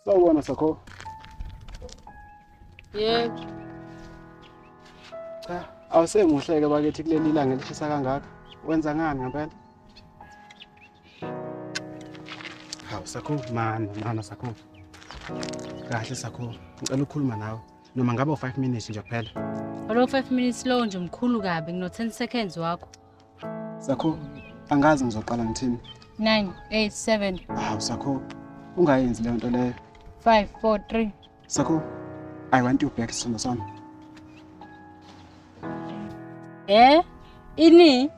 Sawubona Sakho. Yebo. Cha, awusemuhle ke bakithi kuleli ilanga elishisa kangaka. Wenza ngani ngempela? Hawu Sakho, mana Sakho. Kahle Sakho. Ngicela ukukhuluma nawe. Noma ngabe u5 minutes nje kuphela. Alo 5 minutes lo nje mkhulu kabi ngino 10 seconds wakho. Sakho, angazi ngizoqala ngithini. 9 8 7. Hawu Sakho. Ungayenzi le nto leyo. 5 4 3. Sakho, I want you back sithando sami. Ini?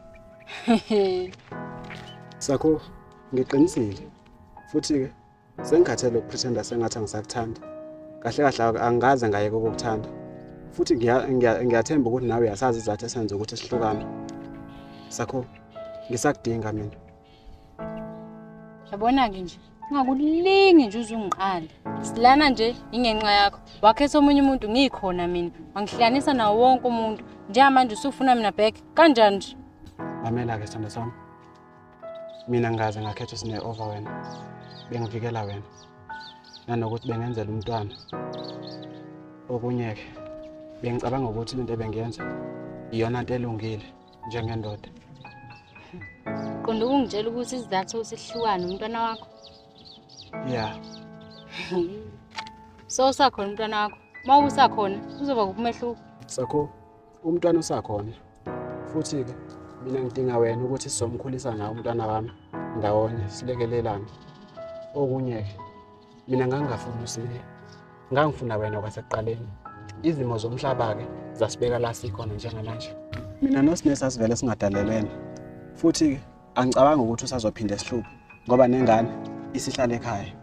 Sakho, ngiqinisile. Futhi ke sengikhathele ukupretenda sengathi angisakuthanda. Kahle kahle angaze ngayeke ukukuthanda. Futhi ngiyathemba ukuthi nawe uyasazi izathu esenza ukuthi sihlukane. Sakho, ngisakudinga mina. Yabona ke nje, ungakulingi nje uzungiqala. Silana nje ingenxa yakho. Wakhetha omunye umuntu ngikhona mina. Angihlanisa nawo wonke umuntu. Njengamanje usufuna mina back kanjani nje? Mamela ke sithando sami. Mina ngaze ngakhetha sine over wena. Bengivikela wena. Nanokuthi bengenzela umntwana. Okunye ke bengicabanga ukuthi into ebengiyenza iyona into elungile njengendoda. Qonda ukungitshela ukuthi isizathu usihlukana umntwana wakho. Yeah. So sakhona umntwana wakho. Mawusakhona uzoba kumehluko. Sakho, umntwana usakhona. Futhi ke mina ngidinga wena ukuthi sizomkhulisa nawe umntwana wami ndawonye silekelelane. Okunye ke mina ngangafuna usibe. Ngangifuna wena kwasekuqaleni. Izimo zomhlaba ke zasibeka la sikhona njengamanje. Mina noSinesa sivele singadalelene. Futhi ke angicabanga ukuthi usazophinda esihluphe ngoba nengane isihlala ekhaya.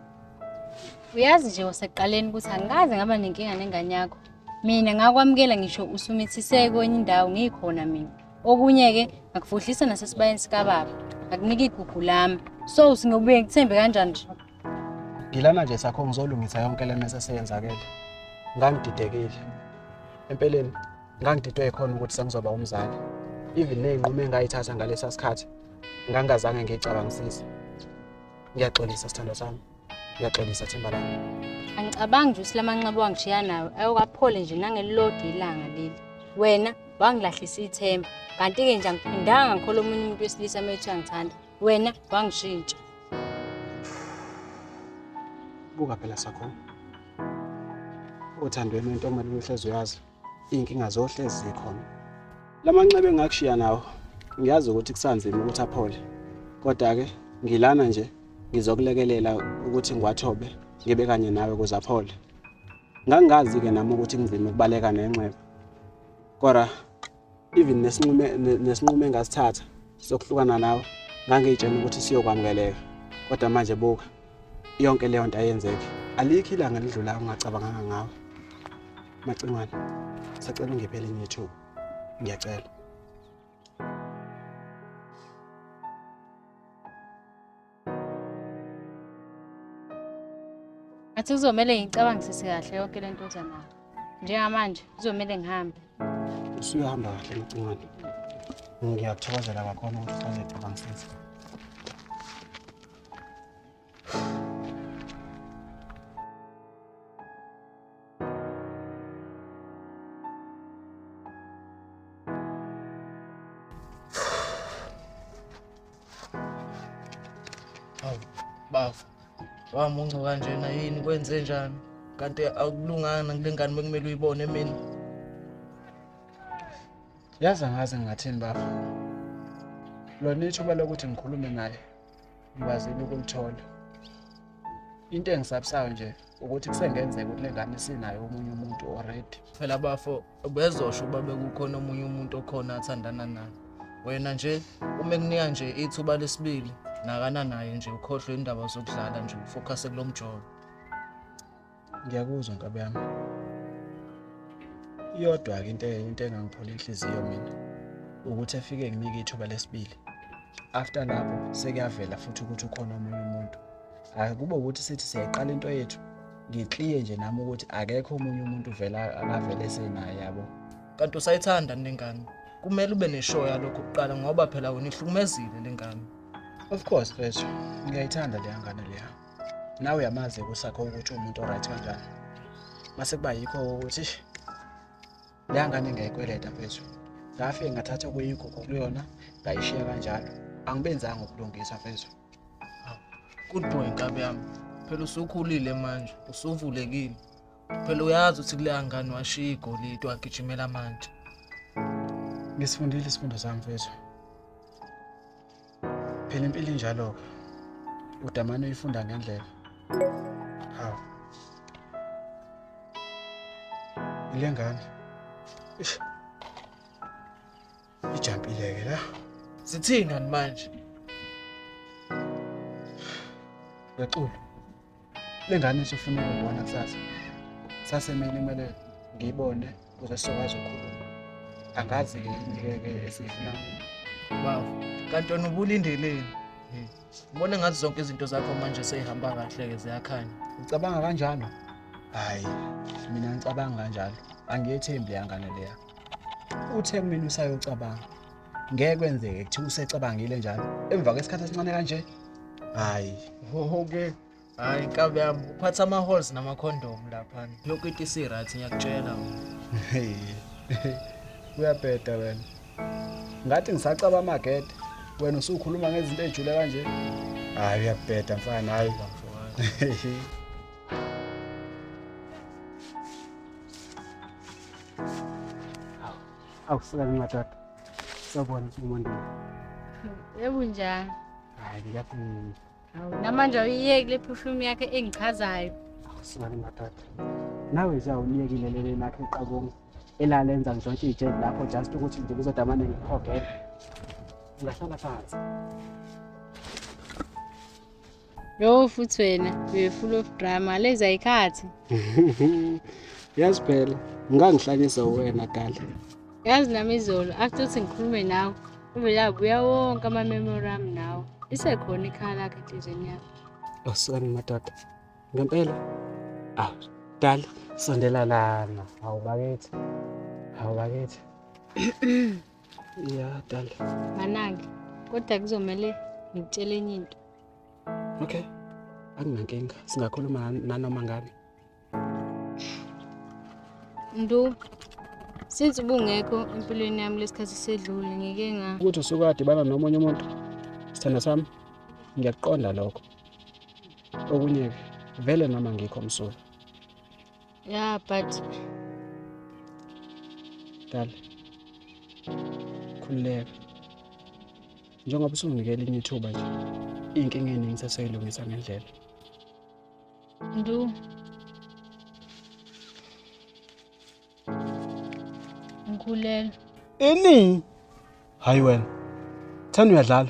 Uyazi nje wasekuqaleni ukuthi angaze ngaba nenkinga nengane yakho. Mina ngakwamukela ngisho usumithise kwenye indawo ngikhona mina. Okunye ke ngakufuhlisa nasesibayeni sikababa. Akunika igugu lami. So singobuye ngithembe kanjani nje? Ngilana nje Sakho ngizolungisa yonke le mase seyenzakele. Ngangididekile. Empeleni ngangididwe khona ukuthi sengizoba umzali. Even nezinqumo engayithatha ngalesa sikhathi ngangazange ngiyicabangisise. Ngiyaxolisa sithando sami. Ngiyaxolisa themba lami. Angicabangi nje usilamanqaba wangishiya nawe ayokaphole nje nangelilodwa ilanga leli. Wena wangilahlisa ithemba kanti ke nje angiphindanga ngikhola omunye umuntu wesilisa methi angithanda. Wena wangishintsha. Buka phela Sakho. Uthandweni into okumele uhlezi uyazi. Inkinga zohlezi zikhona. Lamanxebe engakushiya nawo ngiyazi ukuthi kusanzima ukuthi aphole. Kodwa ke ngilana nje ngizokulekelela ukuthi ngiwathobe ngibe kanye nawe ukuze aphole. Ngangazi ke nami ukuthi ngizime ukubaleka nenxeba. Kodwa even nesinqumo engasithatha sokuhlukana nawe ngangiyitshela ukuthi siyokwamukeleka. Kodwa manje buka yonke leyo nto ayenzeke. Alikho ilanga lidlula ungacabanganga ngawe. Macingwane. Sacela ungiphele enye ithuba. Ngiyacela. Athi kuzomela ngicabangisise kahle yonke lento ozanayo. Njengamanje kuzomela ngihambe. Usuyahamba kahle Macingwane. Ngiyakuthokozela kakhulu ukuthi uzocabangisisa. Bafu. Wamunca kanjena yini kwenze njani? Kanti akulunganga kulengane bekumele uyibone mina. Yazi angaze ngingathini baba. Lona ithuba lokuthi ngikhulume naye. Ngibazile ukulithola. Into engisabisayo nje ukuthi kusengenzeka ukuthi lengane sinayo omunye umuntu already. Phela bafo bezosho babe kukhona omunye umuntu okhona athandana naye. Wena nje uma kunika nje ithuba lesibili nakana naye nje ukhohlwe indaba zokudlala nje ufocus kulomjobo. Ngiyakuzwa nkabe yami. Iyodwa ke into engangiphola inhliziyo mina ukuthi afike nginike ithuba lesibili. After lapho sekuyavela futhi ukuthi ukhona omunye umuntu. Hayi kube ukuthi sithi siyayiqala into yethu. Ngicliye nje nami ukuthi akekho omunye umuntu vela akavele senaye yabo. Kanti usayithanda lengane. Kumele ube neshow yalokho kuqala ngoba phela wena ihlukumezile lengane. Of course mfethu. Ngiyayithanda le ngane leya. nawe uyamazi kusakho ukuthi umuntu oright kanjani. Mase kuba yikho ukuthi la ngane ngiyayikweleta mfethu. Ngafike ngathatha kuyigugu kuyona ngayishiya kanjalo. Angibenzanga ukulungisa mfethu. Good boy Nkabi yami. Phela usukhulile manje, usuvulekile. Phela uyazi ukuthi kule ngane washiya igolide wagijimela manje. Ngisifundile isifundo sami mfethu. Phela impilo injalo. uDlamini uyifunda ngendlela. Hawu. Ile ngane. Ijampile ke la. Sithina manje. Yaqulu. Le ngane sifuna ukubona kusasa. Sasemele ngiyibone ukuze sizokwazi ukukhuluma. Angazi ke indleke esifuna. Wow. Kanti wena ubulindeleni. Ngibona ngathi zonke izinto zakho manje seyihamba kahle ke ziyakhanya. Ucabanga kanjani? Hayi, mina ngicabanga kanjalo. Angiyethembi yangane leya. Uthe mina usayocabanga. Ngeke kwenzeke kuthi usecabangile njalo. Emva kwesikhathi esincane kanje. Hayi, Okay. Hayi Nkabi yami, uphatha ama-holes nama-condom lapha. Lokhu ithi si-right ngiyakutshela wena. Uyabheda wena. Ngathi ngisacaba amagede. Wena usukhuluma ngezinto ezijule kanje. Hayi uyabheda mfana, hayi bamfowethu. Awusika ngimathatha. Sabona umuntu. Yebo njani? Hayi ngiyafuna. Namanje uyiyeke le perfume yakhe engichazayo. Awusika ngimathatha. Nawe nje awuniyekile lele nakhe eqabonga. Elalenza njonke ijeli lapho just ukuthi nje uZodlamini ngikhogele. Ungahlala phansi. Yo futhi wena, you full of drama, leza ikhathi. Yazi phela, ngangihlanyisa wena dala. Yazi nami izolo, after ukuthi ngikhulume nawe, uvela buya wonke ama-memory ami nawe. Isekhona ikhala lakhe enhlizweni yakho. Awusika ngimathatha. Ngempela. Dala, sondela lana. Awubakethi. Awubakethi. Ya dala. Manake, kodwa kuzomela ngikutshele enye into. Okay. Anginankinga. Singakhuluma nanoma ngani. Ndu, since ubungekho empilweni yami lesikhathi sedlule ngike ukuthi usuke adibana nomunye umuntu. Sithanda sami. Ngiyakuqonda lokho. Okunye vele noma ngikho msulu. Yeah, but Dala. Khululeka. Njengoba usunginikele elinye ithuba nje. Inkinga eningi seseyilungisa ngendlela. Ndu. Ngikulela. Ini? Hayi wena. Thanda uyadlala.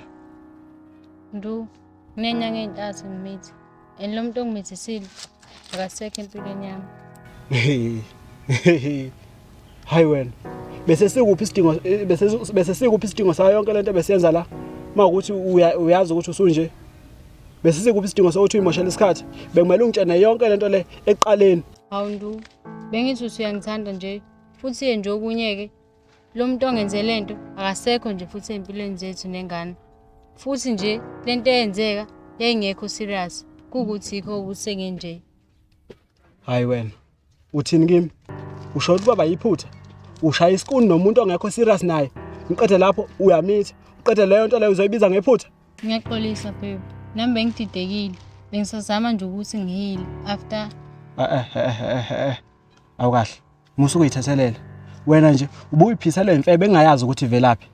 Ndu, kunenyanga ey'ntathu ngimithi. And lo muntu ongimithisile akasekho empilweni yami. Hayi wena. Bese sikuphi isidingo sayo yonke lento besiyenza la? Mawukuthi uyazi ukuthi usunje. Bese sikuphi isidingo sokuthi uyimoshela isikhathi. Bekumele ungitshene yonke lento le eqaleni. Hawu Ndu, bengithi usuyangithanda nje. Futhi nje okunyeke lo muntu ongenze lento akasekho nje futhi empilweni zethu nengane. Futhi nje lento eyenzeka yayingekho serious. Kukuthi ikho ubusenge nje. Hayi wena. Uthini kimi? Usho ukuthi baba yiphutha. Ushaya isikuni nomuntu ongekho serious naye. Ngiqede lapho uyamitha. Uqede leyo nto leyo uzoyibiza ngephutha. Ngiyaxolisa babe. Nami bengididekile. Bengisazama nje ukuthi ngihile after Awukahle. Musu ukuyithathelela. Wena nje ubuyiphisa le mfebe engayazi ukuthi ivelaphi.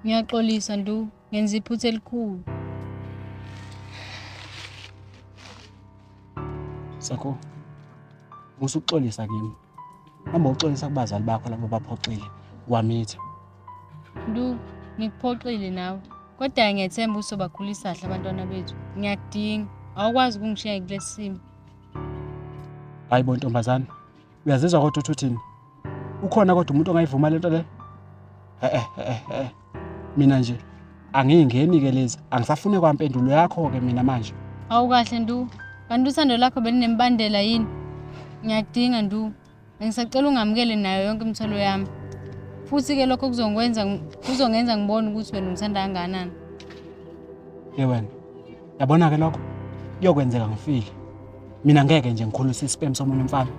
Ngiyaxolisa Ndu, ngenza iphutha elikhulu. Sakho. Musu ukuxolisa kimi. Hamba uxolisa kubazali bakho labo baphoxile. Wamitha. Ndu, ngikuphoxile nawe. Kodwa ngiyethemba usobakhulisa kahle abantwana bethu. Ngiyakudinga. Awukwazi ukungishiya kulesi simo. Hayibo ntombazana. Uyazizwa kodwa uthini? Ukhona kodwa umuntu ongayivuma lento le? Mina nje angingeni ke lezi. Angisafune kwampendulo yakho ke mina manje. Awukahle Ndu. Kanti uthando lakho belinembandela yini? Ngiyakudinga Ndu. Ngisacela ungamukele nayo yonke imithwalo yami. Futhi ke lokho kuzongenza ngibone ukuthi wena ungithanda kangakanani. Wena. Yabona ke lokho. kuyokwenzeka ngifile. Mina ngeke nje ngikhulise ispam somunye umfana.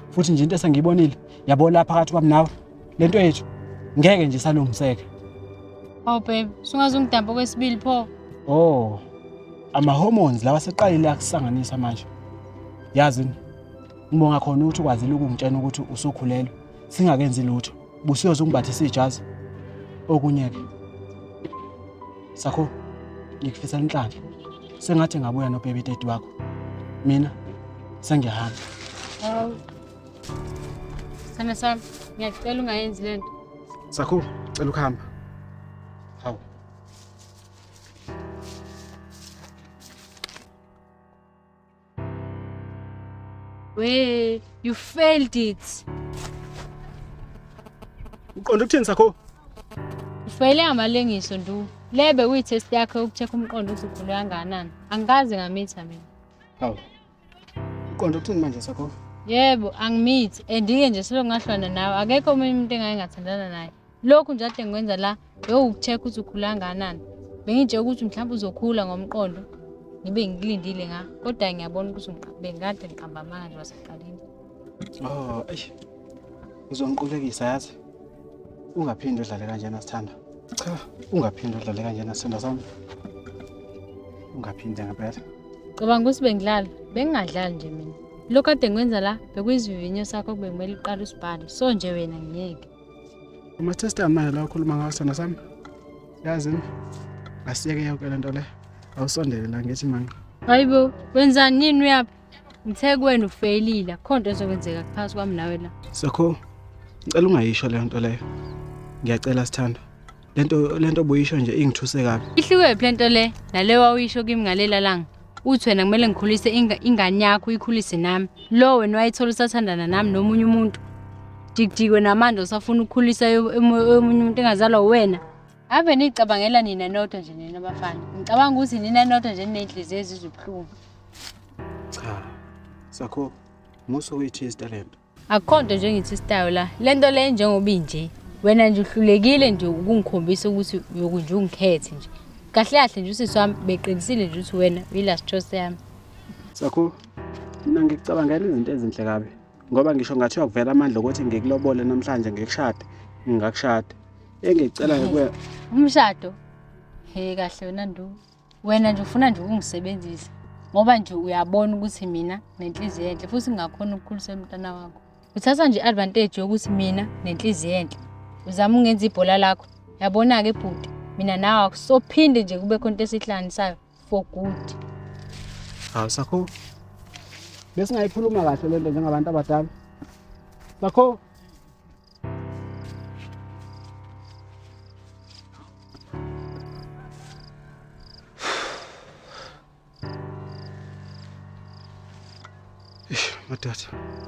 Futhi nje into esengiyibonile, yabo lapha phakathi kwami nawe. Lento yethu ngeke nje salungiseke. Hawu babe, sungazungidampa kwesibili pho. Oh. Ama-hormones lawa seqalile akusanganisa manje. Yazi ngibonga khona ukuthi ukwazile ukungitshena ukuthi usukhulelwe. Singakenzi lutho. Busiyoze ungibathisa ijazi. Okunye ke. Sakho ngikufisa inhlanhla. Sengathi ngabuya nobaby daddy wakho. Mina sengiyahamba. Hawu. Sana sami, ngiyacela ungayenzi lento. Sakho cela ukuhamba. Hawu. We, you failed it. Uqonda ukuthini Sakho? Ufayele amalengiso ndu. Lebe kuyitest yakho ukucheck umqondo ukuthi ukhulu kangakanani. Angikaze ngamitha mina. Hawu. Uqonda ukuthini manje Sakho? Yebo, angimithi. Andike nje silo ngahlwana nawe. Akekho omunye umuntu engayengathandana naye. Lokhu nje ade ngikwenza la, ucheck ukuthi ukhulu kangakanani. Bengithe ukuthi mhlawumbe uzokhula ngomqondo. Ngibe ngilindile nga. Kodwa ngiyabona ukuthi bengade ngiqamba amanga nje waseqaleni. Oh, eish. Uzongiqulekisa yazi. Ungaphindi udlale kanjena Sithando. Cha, ungaphindi udlale kanjena Sithando sami. Ungaphindi ngempela. Cabanga ukuthi bengidlala, bengingadlali nje mina. Lokho kade ngikwenza la, bekuyizivinyo sakho bekumele uqale usibhale. So nje wena ngiyeke. Uma testa manje la ukhuluma ngawo Sithando sami. Yazi asiyeke yonke lento le. Awusondele la ngithi manje. Hayibo, wenzani nini uyaphi? Ngithe kuwena ufailile, akho nto ezokwenzeka kuphakathi kwami nawe la. Sakho ngicela ungayisho le nto leyo. Ngiyacela Sithando. Lento buyisho nje ingithuse kabi. Ihliwe plento le, nale wawuyisho kimi ngalela langa. Uthi wena kumele ngikhulise ingane yakho uyikhulise nami. Lo wena wayithola usathandana nami nomunye umuntu. Jikjikwe namanje usafuna ukukhulisa omunye umuntu engazalwa wena. Ave nicabangela nina nodwa nje nina abafana. Ngicabanga ukuthi nina nodwa nje ninenhliziyo ezizubhlungu. Cha. Sakho muso uyithi talent. Akho nto nje ngithi style la. Lento le njengoba inje. Wena nje uhlulekile nje ukungikhombisa ukuthi uyokunje ungikhethe nje. Kahle kahle nje usisi wami beqinisile nje ukuthi wena uyilast choice yami. Sakho mina ngicabangela izinto ezinhle kabi. Ngoba ngisho ngathiwa kuvela amandla ukuthi ngikulobole namhlanje ngikushade, ngingakushada. Engicela kuwe Umshado. He kahle wena ndu. Wena nje ufuna nje ukungisebenzisa. Ngoba nje uyabona ukuthi mina nenhliziyo enhle futhi ngingakhona ukukhulisa umntana wakho. Uthatha nje advantage yokuthi mina nenhliziyo enhle. Uzama ungenza ibhola lakho. Yabona ke bhuti, mina nawe akusophinde nje kube khona into esihlanisayo for good. Hawu Sakho. Bese ngayikhuluma kahle lento njengabantu abadala. Sakho. Madodana.